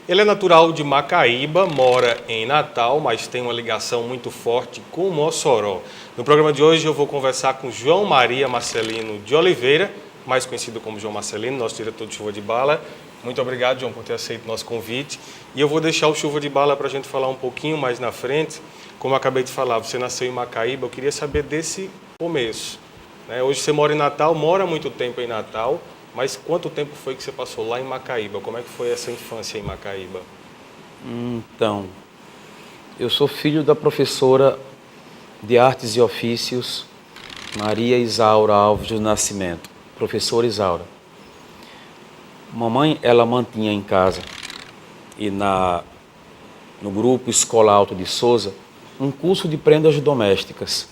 Ele é natural de Macaíba, mora em Natal, mas tem uma ligação muito forte com Mossoró. No programa de hoje eu vou conversar com João Maria Marcelino de Oliveira, mais conhecido como João Marcelino, nosso diretor de Chuva de Bala. Muito obrigado, João, por ter aceito o nosso convite. E eu vou deixar o Chuva de Bala para a gente falar um pouquinho mais na frente. Como eu acabei de falar, você nasceu em Macaíba, eu queria saber desse começo, né? Hoje você mora em Natal, mora muito tempo em Natal. Mas quanto tempo foi que você passou lá em Macaíba? Como é que foi essa infância em Macaíba? Então, eu sou filho da professora de Artes e Ofícios, Maria Isaura Alves do Nascimento, professora Isaura. Mamãe, ela mantinha em casa e no grupo Escola Alto de Souza, um curso de prendas domésticas.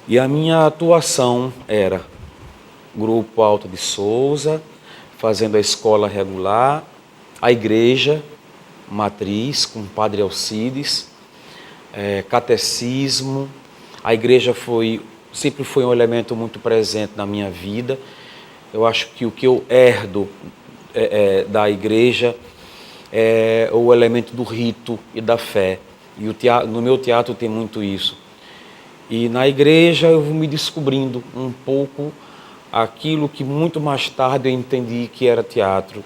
E a minha atuação era Grupo Alto de Souza, fazendo a escola regular, a igreja matriz com o Padre Alcides, catecismo. A igreja sempre foi um elemento muito presente na minha vida. Eu acho que o que eu herdo da igreja é o elemento do rito e da fé. E no meu teatro tem muito isso. E na igreja eu vou me descobrindo um pouco aquilo que muito mais tarde eu entendi que era teatro.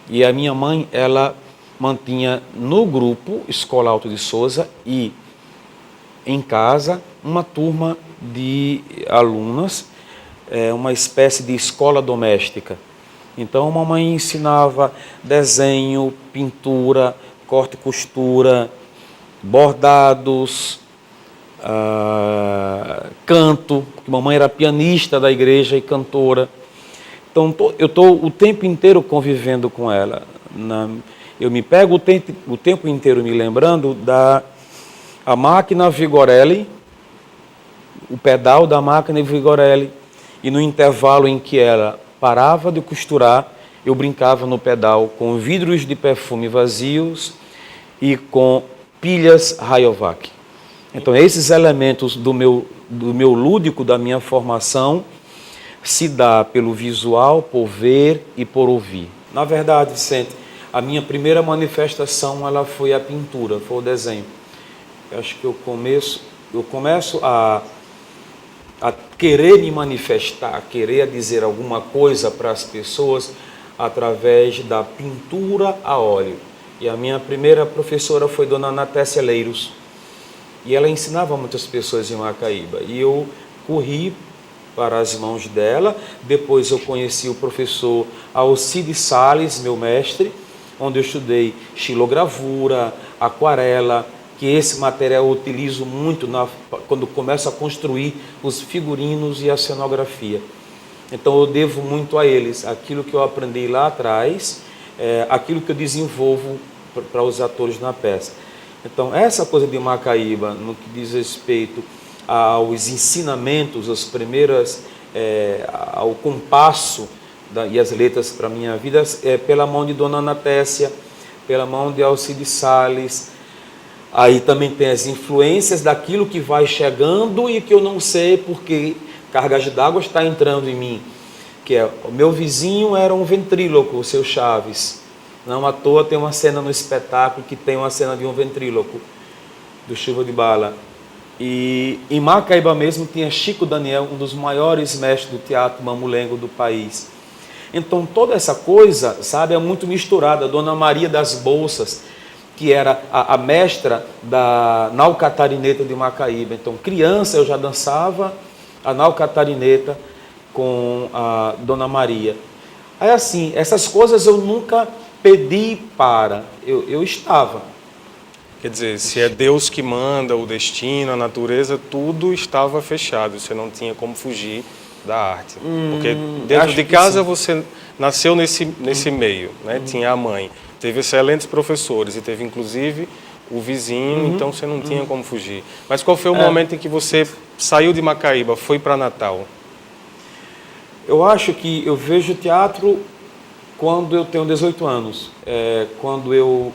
E a minha mãe, ela mantinha no grupo Escola Alto de Souza e em casa uma turma de alunas, uma espécie de escola doméstica. Então a mamãe ensinava desenho, pintura, corte e costura, bordados, canto, porque mamãe era pianista da igreja e cantora. Então eu estou o tempo inteiro convivendo com ela. Eu me pego o tempo inteiro me lembrando da máquina Vigorelli, o pedal da máquina Vigorelli, e no intervalo em que ela parava de costurar, eu brincava no pedal com vidros de perfume vazios e com pilhas Rayovac. Então, esses elementos do meu lúdico, da minha formação, se dá pelo visual, por ver e por ouvir. Na verdade, Vicente, a minha primeira manifestação ela foi a pintura, foi o desenho. Eu acho que eu começo a querer me manifestar, a querer dizer alguma coisa para as pessoas através da pintura a óleo. E a minha primeira professora foi Dona Natécia Leiros. E ela ensinava muitas pessoas em Macaíba. E eu corri para as mãos dela. Depois eu conheci o professor Alcides Salles, meu mestre, onde eu estudei xilogravura, aquarela, que esse material eu utilizo muito quando começo a construir os figurinos e a cenografia. Então eu devo muito a eles. Aquilo que eu aprendi lá atrás, aquilo que eu desenvolvo para os atores na peça. Então, essa coisa de Macaíba, no que diz respeito aos ensinamentos, ao compasso e as letras para a minha vida, pela mão de Dona Natécia, pela mão de Alcides Salles. Aí também tem as influências daquilo que vai chegando e que eu não sei porque cargas d'água está entrando em mim. Que o meu vizinho era um ventríloco, o seu Chaves. Não à toa tem uma cena no espetáculo que tem uma cena de um ventríloco, do Chuva de Bala. E em Macaíba mesmo tinha Chico Daniel, um dos maiores mestres do teatro mamulengo do país. Então toda essa coisa, sabe, é muito misturada. Dona Maria das Bolsas, que era a mestra da nau catarineta de Macaíba. Então criança eu já dançava a nau catarineta com a Dona Maria. Aí assim, essas coisas eu nunca pedi para, eu estava. Quer dizer, se é Deus que manda, o destino, a natureza, tudo estava fechado, você não tinha como fugir da arte. Porque dentro de casa você nasceu nesse meio, né? Tinha a mãe, teve excelentes professores e teve inclusive o vizinho, então você não tinha como fugir. Mas qual foi o momento em que você saiu de Macaíba, foi para Natal? Eu acho que eu vejo teatro quando eu tenho 18 anos, quando eu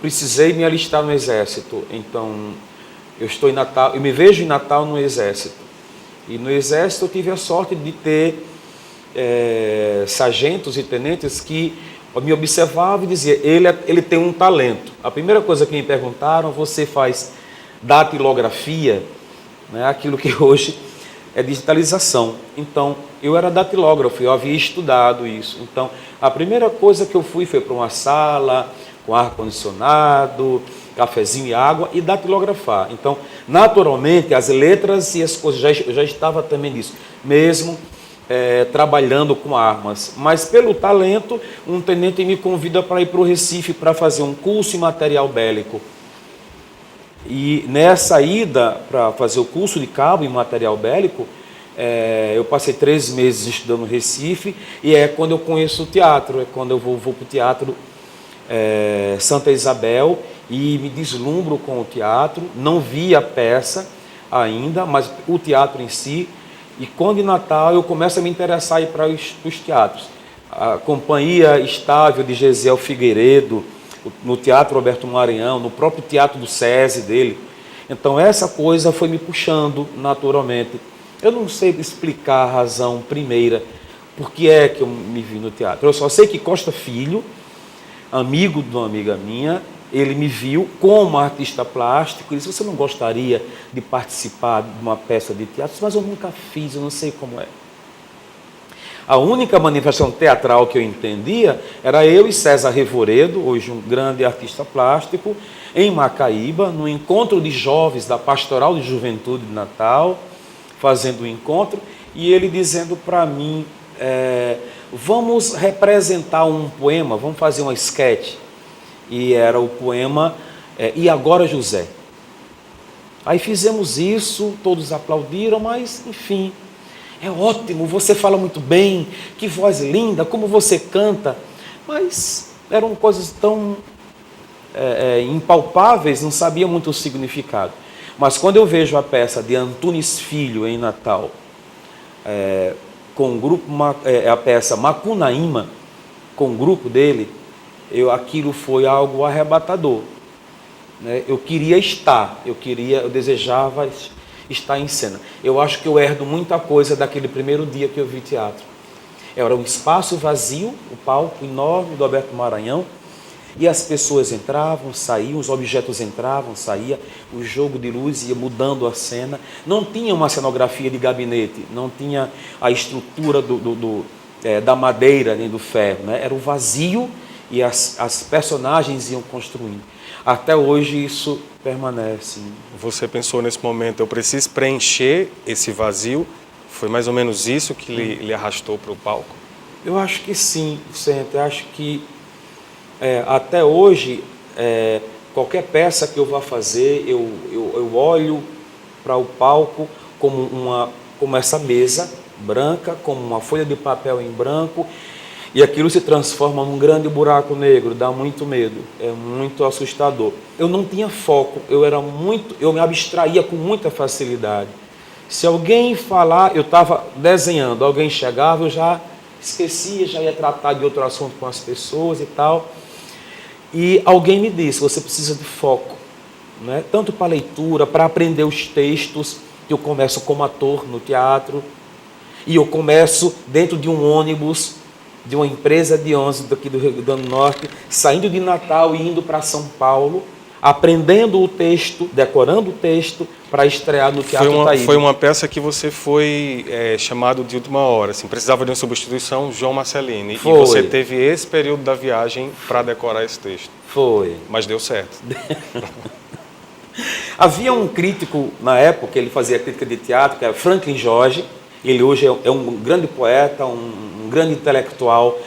precisei me alistar no Exército. Então, eu estou em Natal, eu me vejo em Natal no Exército. E no Exército eu tive a sorte de ter sargentos e tenentes que me observavam e diziam, ele tem um talento. A primeira coisa que me perguntaram, você faz datilografia, né, aquilo que hoje é digitalização. Então, eu era datilógrafo, eu havia estudado isso. Então, a primeira coisa que eu foi para uma sala com ar-condicionado, cafezinho e água e datilografar. Então, naturalmente, as letras e as coisas, eu já estava também nisso, mesmo trabalhando com armas. Mas, pelo talento, um tenente me convida para ir para o Recife para fazer um curso em material bélico. E nessa ida para fazer o curso de cabo em material bélico, eu passei 3 meses estudando no Recife, e é quando eu conheço o teatro, é quando eu vou para o teatro Santa Isabel e me deslumbro com o teatro. Não vi a peça ainda, mas o teatro em si. E quando em Natal eu começo a me interessar em ir para os teatros. A companhia estável de Gesiel Figueiredo, no Teatro Roberto Maranhão, no próprio Teatro do SESI dele. Então essa coisa foi me puxando naturalmente. Eu não sei explicar a razão primeira, por que é que eu me vi no teatro. Eu só sei que Costa Filho, amigo de uma amiga minha, ele me viu como artista plástico e disse, você não gostaria de participar de uma peça de teatro? Mas eu nunca fiz, eu não sei como é. A única manifestação teatral que eu entendia era eu e César Revoredo, hoje um grande artista plástico, em Macaíba, no encontro de jovens da Pastoral de Juventude de Natal, fazendo o encontro, e ele dizendo para mim, vamos representar um poema, vamos fazer uma sketch. E era o poema E Agora José. Aí fizemos isso, todos aplaudiram, mas enfim, é ótimo, você fala muito bem, que voz linda, como você canta. Mas eram coisas tão impalpáveis, não sabia muito o significado. Mas quando eu vejo a peça de Antunes Filho em Natal, com o grupo, a peça Macunaíma, com o grupo dele, aquilo foi algo arrebatador, né? Eu queria estar, eu desejava estar em cena. Eu acho que eu herdo muita coisa daquele primeiro dia que eu vi teatro. Era um espaço vazio, o palco enorme do Alberto Maranhão, e as pessoas entravam, saíam, os objetos entravam, saíam, o jogo de luz ia mudando a cena. Não tinha uma cenografia de gabinete, não tinha a estrutura da madeira nem do ferro, né? Era o vazio e as personagens iam construindo. Até hoje isso permanece. Você pensou nesse momento, eu preciso preencher esse vazio? Foi mais ou menos isso que lhe arrastou para o palco? Eu acho que sim, Vicente. Eu acho que até hoje, qualquer peça que eu vá fazer, eu olho para o palco como essa mesa branca, como uma folha de papel em branco, e aquilo se transforma num grande buraco negro, dá muito medo, é muito assustador. Eu não tinha foco, eu me abstraía com muita facilidade. Se alguém falar, eu estava desenhando, alguém chegava, eu já esquecia, já ia tratar de outro assunto com as pessoas e tal. E alguém me disse, você precisa de foco, né? Tanto para leitura, para aprender os textos. Eu começo como ator no teatro, e eu começo dentro de um ônibus, de uma empresa de ônibus daqui do Rio Grande do Norte, saindo de Natal e indo para São Paulo, aprendendo o texto, decorando o texto, para estrear no Teatro Taíbe. Foi uma peça que você foi chamado de última hora, assim, precisava de uma substituição, João Marcelino. Foi. E você teve esse período da viagem para decorar esse texto. Foi. Mas deu certo. Havia um crítico, na época, ele fazia crítica de teatro, que era Franklin Jorge. Ele hoje é um grande poeta, um grande intelectual.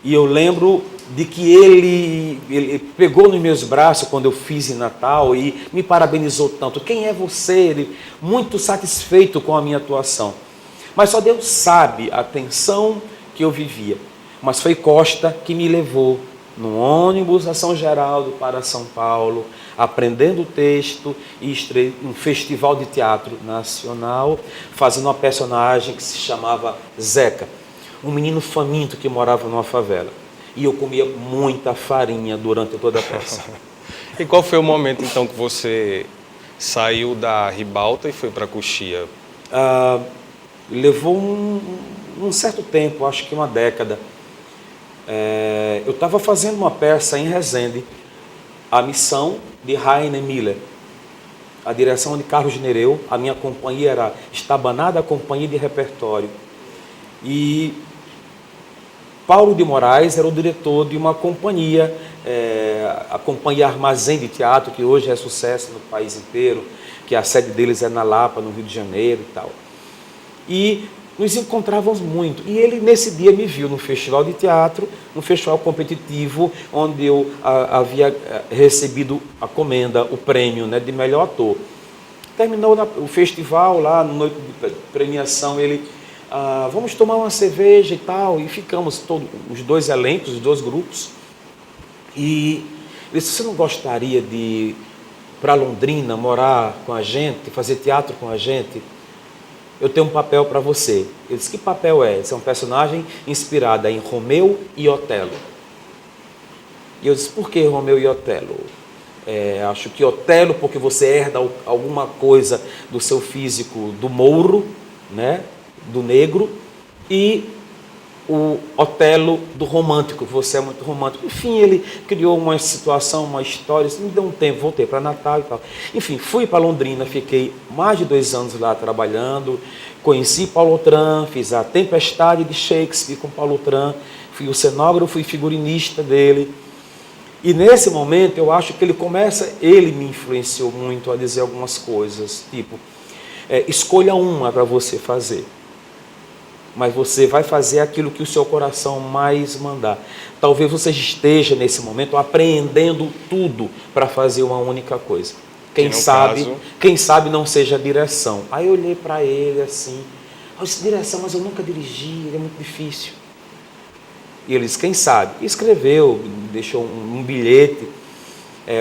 E eu lembro de que ele pegou nos meus braços quando eu fiz em Natal e me parabenizou tanto. Quem é você? Ele, muito satisfeito com a minha atuação. Mas só Deus sabe a tensão que eu vivia. Mas foi Costa que me levou no ônibus a São Geraldo para São Paulo, aprendendo o texto e estreei um festival de teatro nacional, fazendo uma personagem que se chamava Zeca, um menino faminto que morava numa favela. E eu comia muita farinha durante toda a peça. E qual foi o momento, então, que você saiu da ribalta e foi para a Coxia? Levou um certo tempo, acho que uma década. Eu estava fazendo uma peça em Resende, A Missão de Rainer Miller, a direção de Carlos Nereu, a minha companhia era Estabanada Companhia de Repertório. E Paulo de Moraes era o diretor de uma companhia, a Companhia Armazém de Teatro, que hoje é sucesso no país inteiro, que a sede deles é na Lapa, no Rio de Janeiro e tal. E nos encontrávamos muito. E ele, nesse dia, me viu no festival de teatro, um festival competitivo, onde eu havia recebido a comenda, o prêmio, né, de melhor ator. Terminou o festival, lá, na noite de premiação, ele... vamos tomar uma cerveja e tal, e ficamos todos, os dois elencos, os dois grupos, e ele disse, você não gostaria de ir para Londrina, morar com a gente, fazer teatro com a gente? Eu tenho um papel para você. Ele disse, que papel é? Esse é um personagem inspirado em Romeu e Otelo. E eu disse, por que Romeu e Otelo? Acho que Otelo, porque você herda alguma coisa do seu físico do mouro, né? Do negro, e o Otelo do romântico, você é muito romântico. Enfim, ele criou uma situação, uma história, me deu um tempo, voltei para Natal e tal. Enfim, fui para Londrina, fiquei mais de 2 anos lá trabalhando, conheci Paulo Autran, fiz a Tempestade de Shakespeare com Paulo Autran, fui o cenógrafo, fui figurinista dele. E nesse momento eu acho que ele me influenciou muito a dizer algumas coisas, tipo, escolha uma para você fazer. Mas você vai fazer aquilo que o seu coração mais mandar. Talvez você esteja, nesse momento, apreendendo tudo para fazer uma única coisa. Quem sabe não seja a direção. Aí eu olhei para ele assim, eu disse, direção, mas eu nunca dirigi, é muito difícil. E ele disse, quem sabe? Escreveu, deixou um bilhete,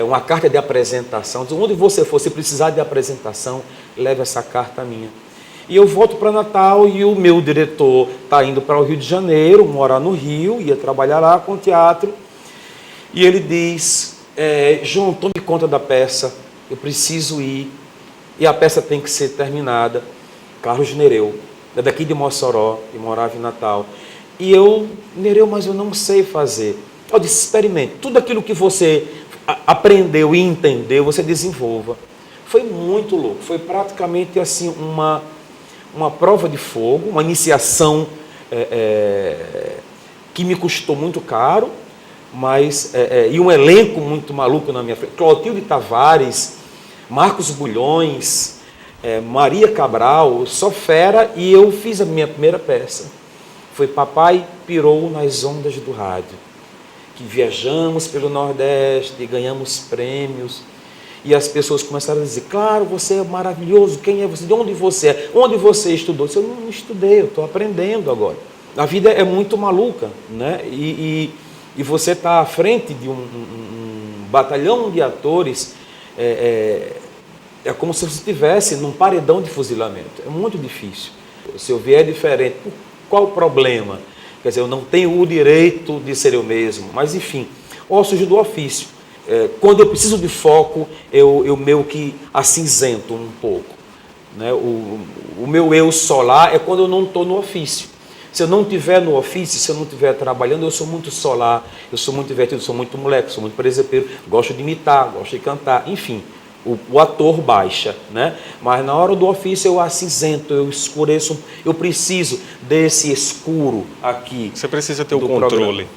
uma carta de apresentação. Disse, onde você for, se precisar de apresentação, leve essa carta minha. E eu volto para Natal e o meu diretor está indo para o Rio de Janeiro, morar no Rio, ia trabalhar lá com teatro. E ele diz, João, tome conta da peça, eu preciso ir. E a peça tem que ser terminada. Carlos Nereu, é daqui de Mossoró, que morava em Natal. E eu, Nereu, mas eu não sei fazer. Eu disse, experimente. Tudo aquilo que você aprendeu e entendeu, você desenvolva. Foi muito louco. Foi praticamente assim uma prova de fogo, uma iniciação que me custou muito caro, mas e um elenco muito maluco na minha frente. Clotilde Tavares, Marcos Bulhões, Maria Cabral, só fera, e eu fiz a minha primeira peça. Foi Papai Pirou nas Ondas do Rádio, que viajamos pelo Nordeste, ganhamos prêmios. E as pessoas começaram a dizer, claro, você é maravilhoso, quem é você? De onde você é? Onde você estudou? Eu disse, eu não estudei, eu estou aprendendo agora. A vida é muito maluca, né? E você está à frente de um batalhão de atores, é como se você estivesse num paredão de fuzilamento. É muito difícil. Se eu vier diferente, qual o problema? Quer dizer, eu não tenho o direito de ser eu mesmo, mas enfim, ossos do ofício. Quando eu preciso de foco, eu meio que acinzento um pouco. Né? O meu eu solar é quando eu não estou no ofício. Se eu não estiver no ofício, se eu não estiver trabalhando, eu sou muito solar, eu sou muito divertido, sou muito moleque, sou muito presepeiro, gosto de imitar, gosto de cantar, enfim. O ator baixa, né? Mas na hora do ofício eu acinzento, eu escureço, eu preciso desse escuro aqui. Você precisa ter o controle.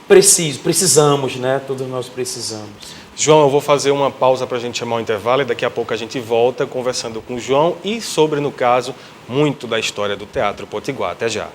Precisamos, né? Todos nós precisamos. João, eu vou fazer uma pausa para a gente chamar o intervalo e daqui a pouco a gente volta conversando com o João e sobre, no caso, muito da história do Teatro Potiguar. Até já.